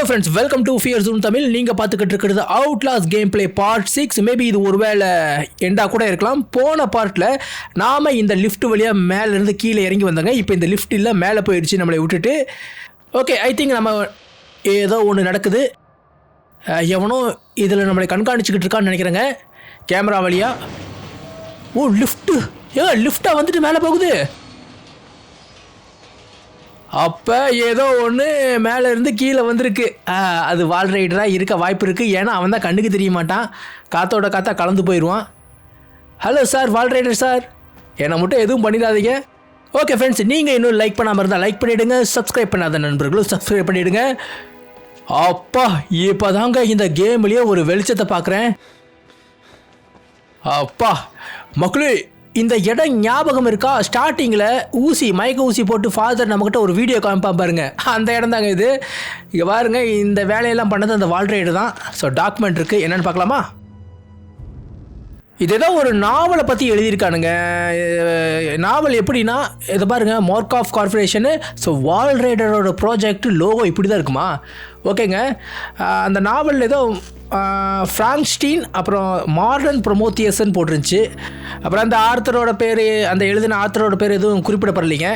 Friends, welcome to fear zone Tamil. நீங்கள் பார்த்துக்கிட்டு இருக்கிறது outlaws game play part 6. Maybe இது ஒருவேளை எண்டாக கூட இருக்கலாம். போன பார்ட்டில் நாம் இந்த லிஃப்ட் வழியாக மேலேருந்து கீழே இறங்கி வந்தாங்க. இப்போ இந்த லிஃப்ட் இல்லை, மேலே போயிடுச்சு நம்மளை விட்டுட்டு. ஓகே, ஐ திங்க் நம்ம ஏதோ ஒன்று நடக்குது. எவனோ இதில் நம்மளை கண்காணிச்சிக்கிட்டு இருக்கான்னு நினைக்கிறேங்க, கேமரா வழியாக. ஓ, லிஃப்ட்டாக வந்துட்டு மேலே போகுது. அப்போ ஏதோ ஒன்று மேலே இருந்து கீழே வந்திருக்கு. அது வால் ரைடராக இருக்க வாய்ப்பு இருக்குது. ஏன்னா அவன் தான் கண்ணுக்கு தெரிய மாட்டான், காற்றோட காற்றா கலந்து போயிடுவான். ஹலோ சார், வால் ரைடர் சார், என்னை மட்டும் எதுவும் பண்ணிடாதீங்க. ஓகே ஃப்ரெண்ட்ஸ், நீங்கள் இன்னும் லைக் பண்ணாமல் இருந்தால் லைக் பண்ணிவிடுங்க. சப்ஸ்கிரைப் பண்ணாத நண்பர்களும் சப்ஸ்கிரைப் பண்ணிவிடுங்க. அப்பா, இப்போ தாங்க இந்த கேம்லேயே ஒரு வெளிச்சத்தை பார்க்குறேன். அப்பா மக்களே, இந்த இடம் ஞாபகம் இருக்கா? ஸ்டார்டிங்கில் மயக்க ஊசி போட்டு ஃபாதர் நம்மக்கிட்ட ஒரு வீடியோ காமிப்பா பாருங்க, அந்த இடம் தாங்க இது. இங்கே பாருங்க, இந்த வேலையெல்லாம் பண்ணது அந்த வால் ரைடு தான். ஸோ டாக்குமெண்ட் இருக்குது, என்னென்னு பார்க்கலாமா? இது ஏதோ ஒரு நாவலை பற்றி எழுதியிருக்கானுங்க. நாவல் எப்படின்னா, இதை பாருங்கள், மார்காஃப் கார்பரேஷனு. ஸோ வால் ரைடரோட ப்ராஜெக்ட் லோகோ இப்படி தான் இருக்குமா? ஓகேங்க. அந்த நாவல் ஏதோ ஃப்ராங்க்ஸ்டீன் அப்புறம் மாடர்ன் ப்ரொமோத்தியஸ்ன்னு போட்டிருந்துச்சு. அப்புறம் அந்த ஆர்த்தரோட பேர், அந்த எழுதின ஆர்த்தரோட பேர் எதுவும் குறிப்பிடப்படலைங்க.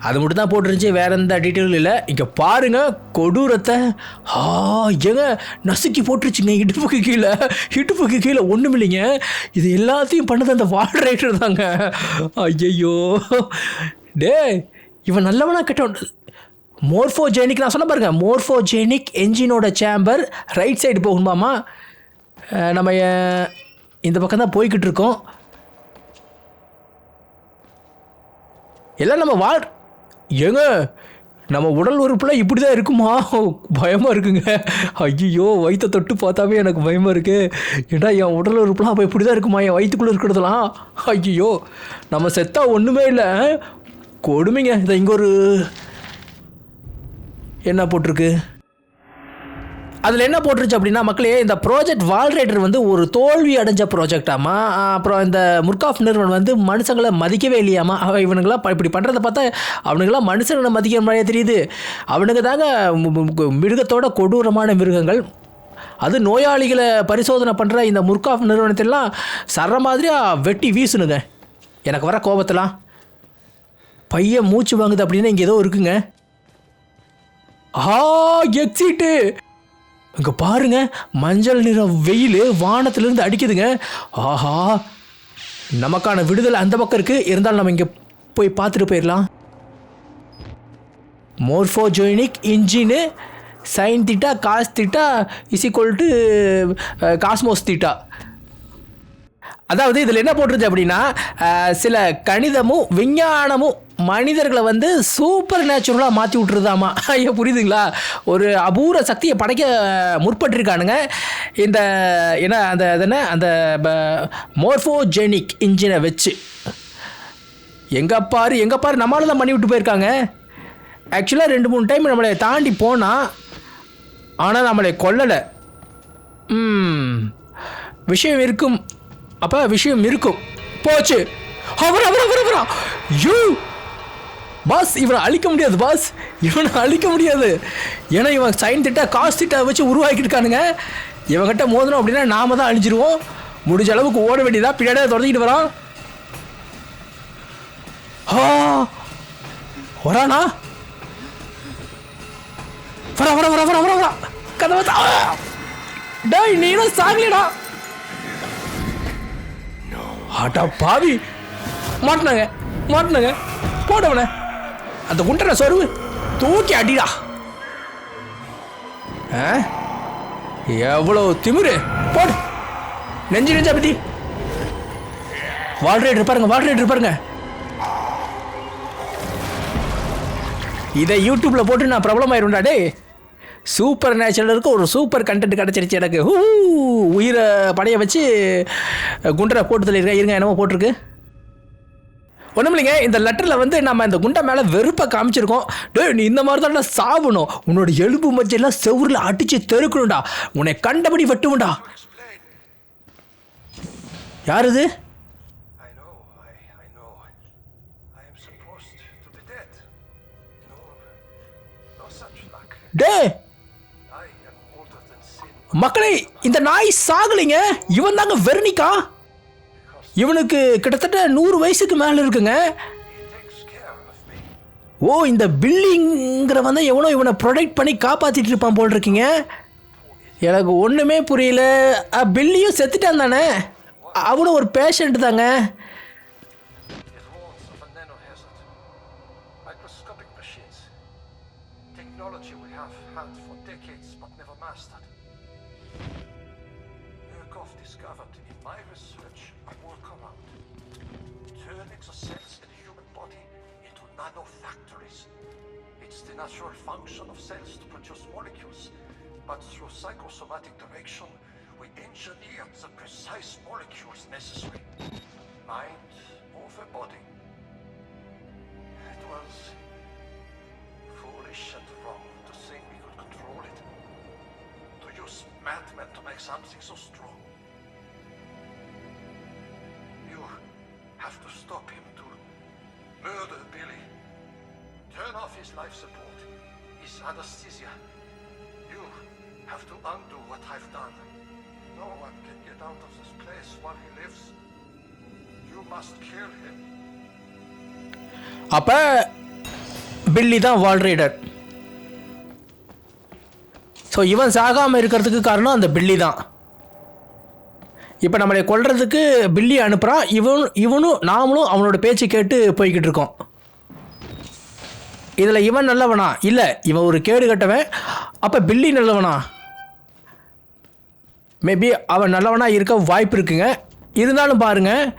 அது மட்டும் தான் போட்டிருந்துச்சு, வேறு எந்த டீட்டெயிலும் இல்லை. இங்கே பாருங்கள் கொடூரத்தை. ஏங்க நசுக்கி போட்டுருச்சுங்க இடுப்புக்கு கீழே ஒன்றும் இல்லைங்க. இது எல்லாத்தையும் பண்ணது அந்த வால் ரைடர் தாங்க. ஐயோ டே, இவன் நல்லவனா கெட்டவன்? மோர்ஃபோஜெனிக், நான் சொன்ன பாருங்க, மோர்ஃபோஜெனிக் என்ஜினோட சேம்பர் ரைட் சைடு போகணுமாமா. நம்ம இந்த பக்கம் தான் போய்கிட்டு இருக்கோம். எல்லாம் நம்ம ஏங்க நம்ம உடல் உறுப்புலாம் இப்படி தான் இருக்குமா? பயமாக இருக்குங்க. ஐயோ, வயிற்றை தொட்டு பார்த்தாவே எனக்கு பயமாக இருக்குது. ஏன்னா என் உடல் உறுப்புலாம் அப்போ இப்படி தான் இருக்குமா? என் வயிற்றுக்குள்ளே இருக்கிறதுலாம். ஐயோ, நம்ம செத்தா ஒன்றுமே இல்லை. கொடுமைங்க. இதை இங்கே ஒரு என்ன போட்டிருக்கு, அதில் என்ன போட்டுருச்சு அப்படின்னா, மக்களே, இந்த ப்ராஜெக்ட் வால் ரைடர் வந்து ஒரு தோல்வி அடைஞ்ச ப்ராஜெக்டாமா. அப்புறம் இந்த முர்காஃப் நிறுவனம் வந்து மனுஷங்களை மதிக்கவே இல்லையாமா. இவனுங்களாம் இப்படி பண்ணுறதை பார்த்தா அவனுங்களாம் மனுஷங்களை மதிக்கிற மாதிரியே தெரியுது. அவனுங்க தாங்க மிருகத்தோட கொடூரமான மிருகங்கள். அது நோயாளிகளை பரிசோதனை பண்ணுற இந்த முர்காஃப் நிறுவனத்திலாம் சர்ற மாதிரியாக வெட்டி வீசுனுங்க. எனக்கு வர கோபத்தெல்லாம் பையன் மூச்சு வாங்குது அப்படின்னு இங்கே ஏதோ இருக்குங்க. எக்ஸிட்டு இங்கே பாருங்க, மஞ்சள் நிற வெயில் வானத்திலிருந்து அடிக்குதுங்க. ஆஹா, நமக்கான விடுதலை அந்த பக்கம் இருக்குது. இருந்தாலும் நம்ம இங்கே போய் பார்த்துட்டு போயிடலாம். Morphogenic engine sine theta cos theta = cosmos theta. அதாவது இதில் என்ன போட்டுருச்சு அப்படின்னா, சில கணிதமும் விஞ்ஞானமும் மனிதர்களை வந்து சூப்பர் நேச்சுரலாக மாற்றி விட்டுருதாமா. ஐயோ, புரியுதுங்களா? ஒரு அபூர்வ சக்தியை படைக்க முற்பட்டிருக்கானுங்க. இந்த அந்த மோர்ஃபோஜெனிக் இன்ஜினை வச்சு எங்கே பாரு நம்மளால தான் பண்ணி விட்டு போயிருக்காங்க. ஆக்சுவலாக 2-3 டைம் நம்மளை தாண்டி போனால், ஆனால் நம்மளை கொல்லலை. விஷயம் இருக்கும். அப்போ விஷயம் இருக்கும். போச்சு. அவரா யூ பாஸ், இவனை அழிக்க முடியாது பாஸ், இவனை அழிக்க முடியாது. ஏன்னா இவன் சைன் திட்டா காசு திட்டா வச்சு உருவாக்கிட்டு இருக்கானுங்க. இவங்கிட்ட மோதணும் அப்படின்னா நாம தான் அழிஞ்சிருவோம். முடிஞ்ச அளவுக்கு ஓட வேண்டியதா. பின்னாடியே தொடங்கிட்டு வரான். வரானா? வரா கதவை. டேய், நீனும் சாகலடா. ஆட்டா பாவி, மாட்டினாங்க போட்டவன. அந்த குண்டனை சொருவு தூக்கி அடிடா. எவ்வளோ திமிரு, போடு நெஞ்சா பத்தி. வால் ரைடர் பாருங்க. இதை யூடியூப்ல போட்டு நான் பிரபலம் ஆயிருண்டா. டே, சூப்பர் நேச்சுரலுக்கு ஒரு சூப்பர் கண்டென்ட் கிடச்சிருச்சு எனக்கு. உயிரை படைய வச்சு குண்டரை போட்டு தள்ளியிருக்கேன். இருங்க, என்னமோ போட்டிருக்கு. ஒன்றும் இல்லைங்க, இந்த லெட்டரில் வந்து நம்ம இந்த குண்டை மேலே வெறுப்பை காமிச்சிருக்கோம். டே, நீ இந்த மாதிரி தான் சாவணும். உன்னோட எலும்பு மஞ்செல்லாம் செவுரில் அடித்து தெருக்கணும்டா. உன்னை கண்டபடி வெட்டுவுண்டா. யார் இது? டே, மக்களே, இந்த நாய் சாகலைங்க. இவன் தாங்க வெர்னிகா. இவனுக்கு கிட்டத்தட்ட 100 வயசுக்கு மேலே இருக்குங்க. ஓ, இந்த பில்லிங்கிறவன் தான் எவனோ இவனை ப்ரொடெக்ட் பண்ணி காப்பாற்றிட்டு இருப்பான் போல் இருக்கீங்க. எனக்கு ஒன்றுமே புரியல. பில்லியும் செத்துட்டான் தானே? அவனும் ஒரு பேஷண்ட் தாங்க. Natural function of cells to produce molecules, but through psychosomatic direction, we engineered the precise molecules necessary. Mind over body. It was foolish and wrong to think we could control it. To use madmen to make something so strong. You have to stop him to murder Billy. Turn off his life support. His anesthesia. You have to undo what I've done. No one can get out of this place while he lives. You must kill him. அப்ப பில்லி தான் வால் rider. So இவன் சாகாமல் இருக்கிறதுக்கு காரணம் அந்த பில்லி தான். இப்போ நம்மளை கொல்றதுக்கு பில்லி அனுப்புகிறான். இவனும் நாமளும் அவனோட பேச்சு கேட்டு போய்கிட்டு இருக்கோம். இதில் இவன் நல்லவனா? இல்லை, இவன் ஒரு கேடு கட்டவன். அப்போ பில்லி நல்லவனா? மேபி அவன் நல்லவனா இருக்க வாய்ப்பு இருக்குங்க. இருந்தாலும் பாருங்கள்,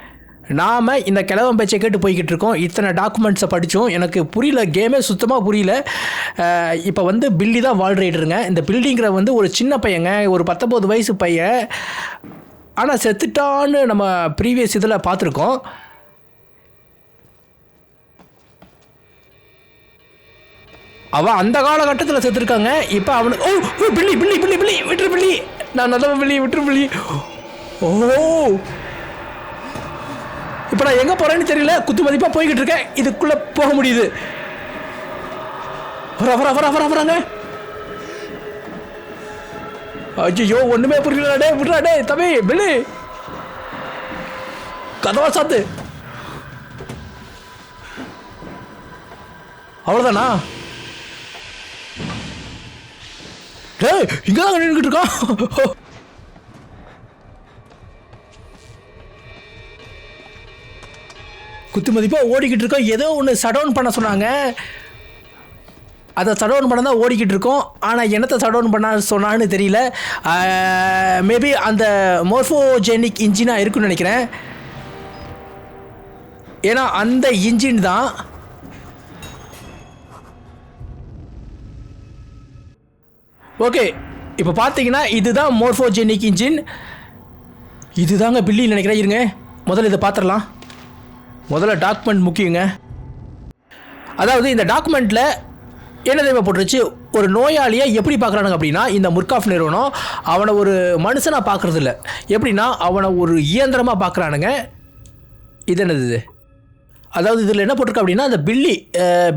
நாம் இந்த கிழவன் பேச்சை கேட்டு போய்கிட்டு இருக்கோம். இத்தனை டாக்குமெண்ட்ஸை படித்தோம். எனக்கு புரியல, கேமே சுத்தமாக புரியல. இப்போ வந்து பில்லி தான் வால் ரைடருங்க. இந்த பில்டிங்கிற வந்து ஒரு சின்ன பையங்க, ஒரு 19 வயசு பையன். ஆனால் செத்துட்டான்னு நம்ம ப்ரீவியஸ் இதில் பார்த்துருக்கோம். அவன் அந்த காலகட்டத்தில் செத்துருக்காங்க. இப்போ அவனுக்கு ஓ பில்லி பில்லி பில்லி பில்லி விட்டுரு பில்லி, நான் நல்லவன் பில்லி, விட்டுரு பில்லி. ஓ, இப்போ நான் எங்கே போகிறேன்னு தெரியல. குத்து மதிப்பாக போய்கிட்டு இருக்கேன். இதுக்குள்ளே போக முடியுது. வராங்க. ஐயோ, ஒன்றுமே புரியல. டே விட்றா, டே தம்பி பில்லி, கதவா சாத்து. அவ்வளோதானா? இங்கே தான் நின்றுக்கிட்டு இருக்கான். குத்து மதிப்பாக ஓடிக்கிட்டு இருக்கோம். ஏதோ ஒன்று சடவுன் பண்ண சொன்னாங்க. அதை சடவுன் பண்ண தான் ஓடிக்கிட்டு இருக்கோம். ஆனால் என்னத்தை சடவுன் பண்ண சொன்னான்னு தெரியல. மேபி அந்த மோர்ஃபோஜெனிக் இன்ஜினாக இருக்குன்னு நினைக்கிறேன். ஏன்னா அந்த இன்ஜின் தான் ஓகே. இப்போ பார்த்தீங்கன்னா இதுதான் மோர்ஃபோஜெனிக் இன்ஜின். இதுதாங்க பில்லின்னு நினைக்கிறேன். இருங்க, முதல்ல இதை பார்த்துடலாம். முதல்ல டாக்குமெண்ட் முக்கியங்க. அதாவது இந்த டாக்குமெண்ட்டில் என்ன தேவை போட்டுருச்சு, ஒரு நோயாளியை எப்படி பார்க்குறானுங்க அப்படின்னா, இந்த முர்காஃப் நிறுவனம் அவனை ஒரு மனுஷனாக பார்க்குறது இல்லை. எப்படின்னா அவனை ஒரு இயந்திரமாக பார்க்குறானுங்க. இது என்னது? அதாவது இதில் என்ன போட்டிருக்கு அப்படின்னா, அந்த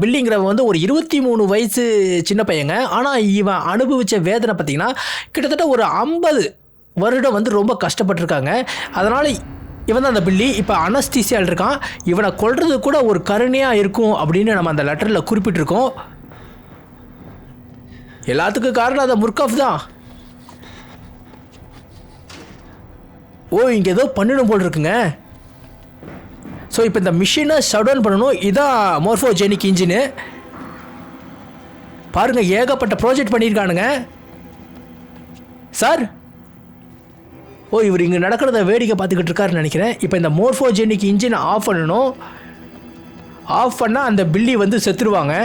பில்லிங்கிறவன் வந்து ஒரு 23 வயசு சின்ன பையங்க. ஆனால் இவன் அனுபவித்த வேதனை பார்த்திங்கன்னா கிட்டத்தட்ட ஒரு 50 வருடம் வந்து ரொம்ப கஷ்டப்பட்டுருக்காங்க. அதனால் இவன் தான் அந்த பில்லி. இப்போ அனஸ்தீசியால் இருக்கான். இவனை கொல்றது கூட ஒரு கருணையாக இருக்கும் அப்படின்னு நம்ம அந்த லெட்டரில் குறிப்பிட்டிருக்கோம். எல்லாத்துக்கும் காரணம் அந்த முர்காஃப் தான். ஓ, இங்கே ஏதோ பண்ணணும் போல் இருக்குங்க. ஸோ இப்போ இந்த மிஷினை ஷட் டவுன் பண்ணணும். இதுதான் மோர்ஃபோஜெனிக் இன்ஜினு. பாருங்கள், ஏகப்பட்ட ப்ராஜெக்ட் பண்ணியிருக்கானுங்க சார். ஓ, இவர் இங்கே நடக்கிறத வேடிக்கை பார்த்துக்கிட்டு இருக்காருன்னு நினைக்கிறேன். இப்போ இந்த மோர்ஃபோஜெனிக் இன்ஜினை ஆஃப் பண்ணணும். ஆஃப் பண்ணால் அந்த பில்லி வந்து செத்துருவாங்க.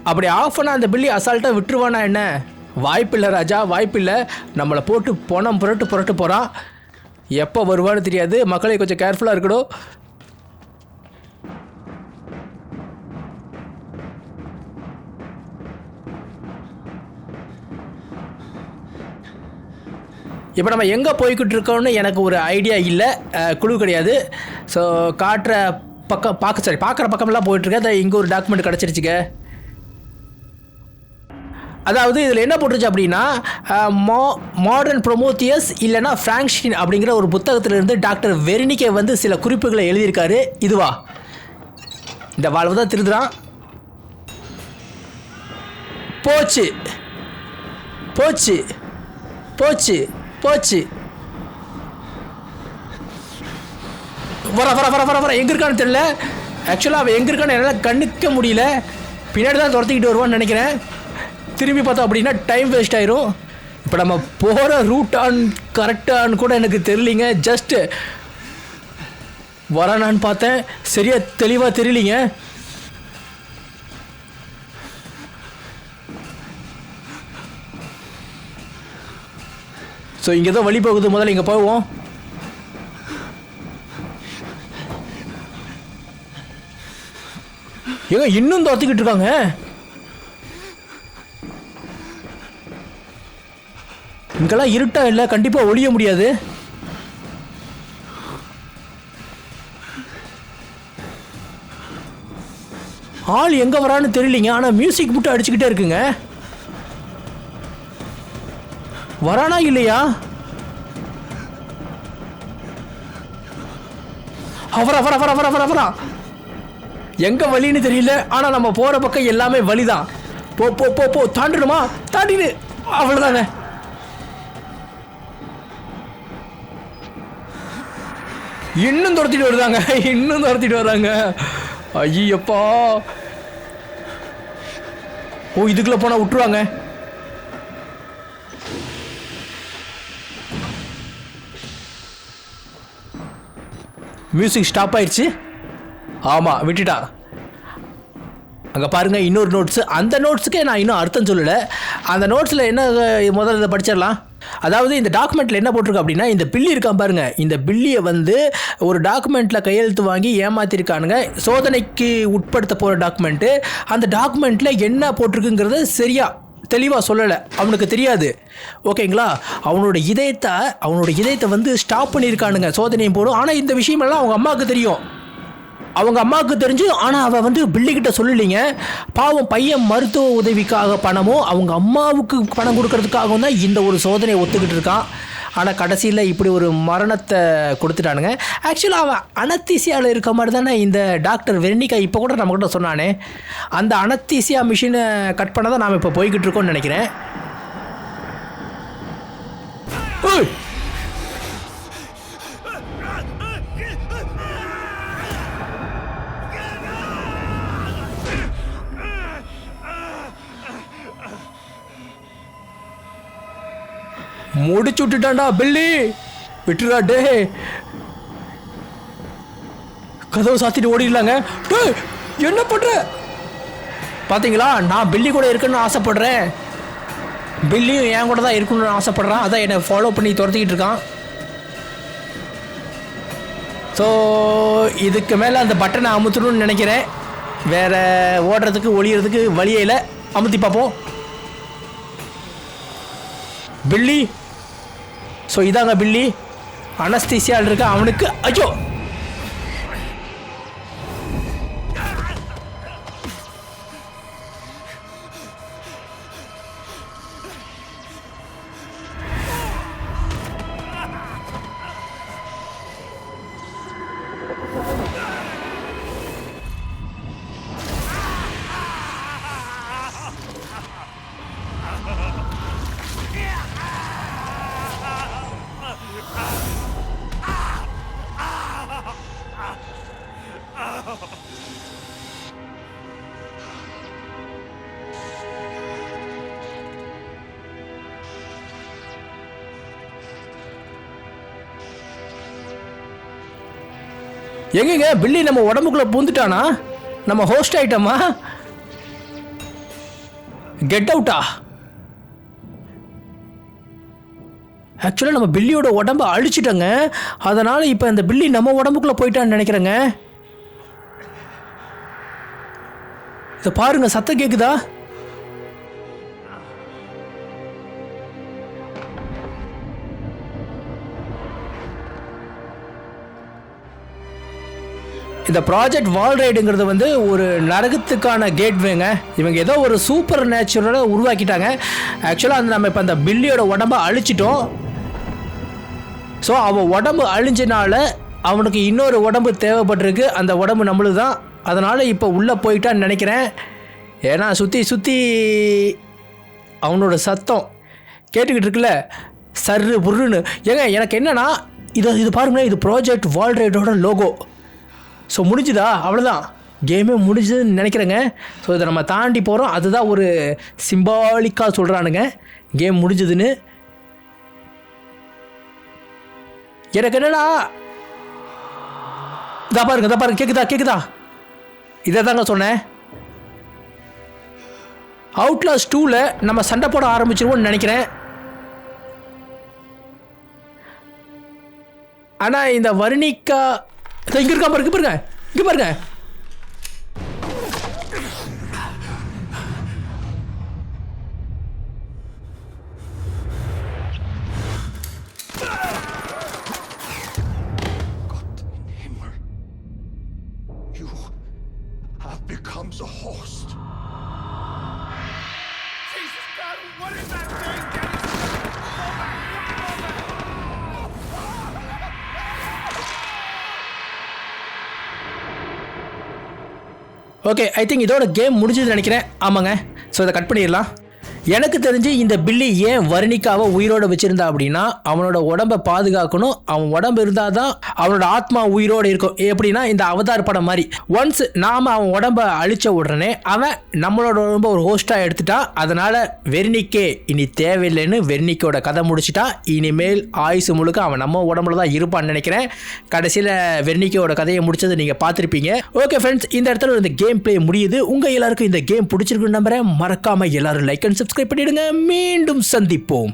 அப்படி ஆஃப் பண்ணால் அந்த பில்லி அசால்ட்டாக விட்டுருவானா என்ன? வாய்ப்பில்லை ராஜா, வாய்ப்பில்லை. நம்மளை போட்டு பணம் புரட்டு போகிறான். எப்போ வருவான்னு தெரியாது. மக்களை கொஞ்சம் கேர்ஃபுல்லாக இருக்கணும். இப்போ நம்ம எங்கே போய்கிட்டு இருக்கோம்னு எனக்கு ஒரு ஐடியா இல்லை, குழு கிடையாது. ஸோ காட்டுற பக்கம் பார்க்குற பக்கமெல்லாம் போயிட்டுருக்கேன். இங்கே ஒரு டாக்குமெண்ட் கிடச்சிருச்சுங்க. அதாவது இதில் என்ன போட்டுருச்சு அப்படின்னா மாடர்ன் ப்ரொமோத்தியஸ் இல்லைனா ஃப்ராங்க்ஸ்டீன் அப்படிங்கிற ஒரு புத்தகத்திலிருந்து டாக்டர் வெர்னிகே வந்து சில குறிப்புகளை எழுதியிருக்காரு. இதுவா இந்த வாழ்வு தான் திருதுறான். போச்சு போச்சு போச்சு போச்சு. வர வர வர வர வர எங்கே இருக்கான்னு தெரியல. ஆக்சுவலாக அவன் எங்கே இருக்கான்னு என்னால் கண்ணிக்க முடியல. பின்னாடி தான் துரத்திக்கிட்டு வருவான்னு நினைக்கிறேன். திரும்பி பார்த்தோம் அப்படின்னா டைம் வேஸ்ட் ஆயிரும். இப்போ நம்ம போகிற ரூட்டான் கரெக்டான்னு கூட எனக்கு தெரியலிங்க. ஜஸ்ட்டு வரானான்னு பார்த்தேன், சரியாக தெளிவாக தெரியலிங்க. ஸோ இங்கே தான் வழி போகுது. முதல்ல இங்கே போவோம். ஏங்க இன்னும் துரத்திக்கிட்டு இருக்காங்க. இங்கெல்லாம் இருட்டா இல்லை, கண்டிப்பாக ஒளிய முடியாது. ஆள் எங்கே வரான்னு தெரியலிங்க. ஆனால் மியூசிக் மட்டும் அடிச்சுக்கிட்டே இருக்குங்க. வரானா இல்லையா? அவரா வர வர வர வர வரா. எங்க வழின்னு தெரியல. ஆனா நம்ம போற பக்கம் எல்லாமே வழிதான். போ போ போ போ. தாண்டிடுமா? தாண்டிடு. அவ்வளவுதாங்க. இன்னும் துரத்திட்டு வருதாங்க. இன்னும் துரத்திட்டு வராங்க. ஐயப்பா. ஓ இதுக்குள்ள போனா விட்டுருவாங்க. மியூசிக் ஸ்டாப் ஆயிடுச்சு. ஆமாம் விட்டுட்டா. அங்கே பாருங்கள் இன்னொரு நோட்ஸு. அந்த நோட்ஸுக்கே நான் இன்னும் அர்த்தம் சொல்லலை. அந்த நோட்ஸில் என்ன முதல்ல இதை படிச்சிடலாம். அதாவது இந்த டாக்குமெண்ட்டில் என்ன போட்டிருக்கு அப்படின்னா, இந்த பில்லி இருக்கான் பாருங்கள், இந்த பில்லியை வந்து ஒரு டாக்குமெண்ட்டில் கையெழுத்து வாங்கி ஏமாற்றிருக்கானுங்க. சோதனைக்கு உட்படுத்த போகிற டாக்குமெண்ட்டு. அந்த டாக்குமெண்ட்டில் என்ன போட்டிருக்குங்கிறது சரியாக தெளிவாக சொல்லலை, அவனுக்கு தெரியாது. ஓகேங்களா? அவனோட இதயத்தை வந்து ஸ்டாப் பண்ணியிருக்கானுங்க சோதனையும் போடும். ஆனால் இந்த விஷயமெல்லாம் அவங்க அம்மாவுக்கு தெரியும். அவங்க அம்மாவுக்கு தெரிஞ்சு ஆனால் அவள் வந்து பில்லிக்கிட்ட சொல்லலைங்க. பாவம் பையன் மருத்துவ உதவிக்காக பணமும் அவங்க அம்மாவுக்கு பணம் கொடுக்கறதுக்காகவும் தான் இந்த ஒரு சோதனையை ஒத்துக்கிட்டு இருக்கான். ஆனால் கடைசியில் இப்படி ஒரு மரணத்தை கொடுத்துட்டானுங்க. ஆக்சுவலாக அவன் அனத்தீசியாவில் இருக்க மாதிரி தானே இந்த டாக்டர் வெர்னிகா இப்போ கூட நம்மக்கிட்ட சொன்னானே. அந்த அனத்தீசியா மிஷினை கட் பண்ண தான் நாம் இப்போ போய்கிட்டு இருக்கோம்னு நினைக்கிறேன். முடிச்சு விட்டுட்டான்டா பில்லி. விட்டுடா டே. கதவை சாத்திட்டு ஓடிடலாங்க. என்ன பண்ற பாத்தீங்களா? நான் பில்லி கூட இருக்குன்னு ஆசைப்படுறேன். பில்லியும் என் கூட தான் இருக்கணும்னு ஆசைப்படுறான். அதான் என்னை ஃபாலோ பண்ணி துரத்திக்கிட்டு இருக்கான். ஸோ இதுக்கு மேலே அந்த பட்டனை அமுத்தணும்னு நினைக்கிறேன். வேற ஓடுறதுக்கு ஒளியறதுக்கு வழியில் அமுத்தி பார்ப்போம். பில்லி. ஸோ இதாங்க பில்லி. அனஸ்தீசியால் இருக்க அவனுக்கு. ஐயோ எங்கங்க பில்லி நம்ம உடம்புக்குள்ள பூந்துட்டானா? நம்ம ஹோஸ்ட் ஆயிட்டோமா? கெட் அவுட்டா? ஆக்சுவலாக நம்ம பில்லியோட உடம்பை அழிச்சிட்டோங்க. அதனால் இப்போ இந்த பில்லி நம்ம உடம்புக்குள்ளே போயிட்டான்னு நினைக்கிறேங்க. இதை பாருங்க, சத்தம் கேட்குதா? இந்த ப்ராஜெக்ட் வால் ரைடுங்கிறது வந்து ஒரு நரகத்துக்கான கேட்வேங்க. இவங்க ஏதோ ஒரு சூப்பர் நேச்சுரலை உருவாக்கிட்டாங்க. ஆக்சுவலாக அந்த நம்ம இப்போ அந்த பில்லியோட உடம்பை அழிச்சிட்டோம். ஸோ அவன் உடம்பு அழிஞ்சனால அவனுக்கு இன்னொரு உடம்பு தேவைப்பட்டிருக்கு. அந்த உடம்பு நம்மளுக்கு தான். அதனால் இப்போ உள்ளே போயிட்டான்னு நினைக்கிறேன். ஏன்னா சுற்றி அவனோட சத்தம் கேட்டுக்கிட்டு இருக்குல்ல, சர்ரு புர்ருன்னு. ஏங்க எனக்கு என்னன்னா, இது பாருங்களேன், இது ப்ராஜெக்ட் வால் ரைடோட லோகோ. ஸோ முடிஞ்சுதா? அவ்வளோதான், கேமே முடிஞ்சுதுன்னு நினைக்கிறேங்க. ஸோ இதை நம்ம தாண்டி போகிறோம். அதுதான் ஒரு சிம்பாலிக்காக சொல்கிறானுங்க கேம் முடிஞ்சுதுன்னு. எனக்கு என்னடா, இதா பாருங்க கேட்குதா? இதை தாங்க சொன்னேன். அவுட்லாஸ் 2ல் நம்ம சண்டை போட ஆரம்பிச்சிருவோம்னு நினைக்கிறேன். ஆனால் இந்த வர்ணிகா இங்கே இருக்கா பாருங்க, இங்கே பாருங்க. Gott im Himmel. You have become the host. Jesus God, what is that thing? Okay, I think இதோட கேம் முடிஞ்சதுன்னு நினைக்கிறேன். ஆமாங்க. ஸோ இதை கட் பண்ணிடலாம். எனக்கு தெரிஞ்சு இந்த பில்லி ஏன் வர்ணிகாவை உயிரோடு வச்சுருந்தா அப்படின்னா, அவனோட உடம்பை பாதுகாக்கணும். அவன் உடம்பு இருந்தால் தான் அவனோட ஆத்மா உயிரோடு இருக்கும். எப்படின்னா இந்த அவதார் படம் மாதிரி, ஒன்ஸ் நாம் அவன் உடம்பை அழித்த உடனே அவன் நம்மளோட உடம்பை ஒரு ஹோஸ்ட்டாக எடுத்துட்டான். அதனால் வெர்னிக்கே இனி தேவையில்லைன்னு வெர்னிக்கோட கதை முடிச்சுட்டா. இனிமேல் ஆயுசு முழுக்க அவன் நம்ம உடம்புல தான் இருப்பான்னு நினைக்கிறேன். கடைசியில் வெர்னிக்கோட கதையை முடிச்சது நீங்கள் பார்த்துருப்பீங்க. ஓகே ஃப்ரெண்ட்ஸ், இந்த இடத்துல இந்த கேம் பிளே முடியுது. உங்கள் எல்லாருக்கும் இந்த கேம் பிடிச்சிருக்குன்னு நம்புறேன். மறக்காமல் எல்லாரும் லைக் அண்ட் சப்ஸ்கிரைப் பண்ணிடுங்க. மீண்டும் சந்திப்போம்.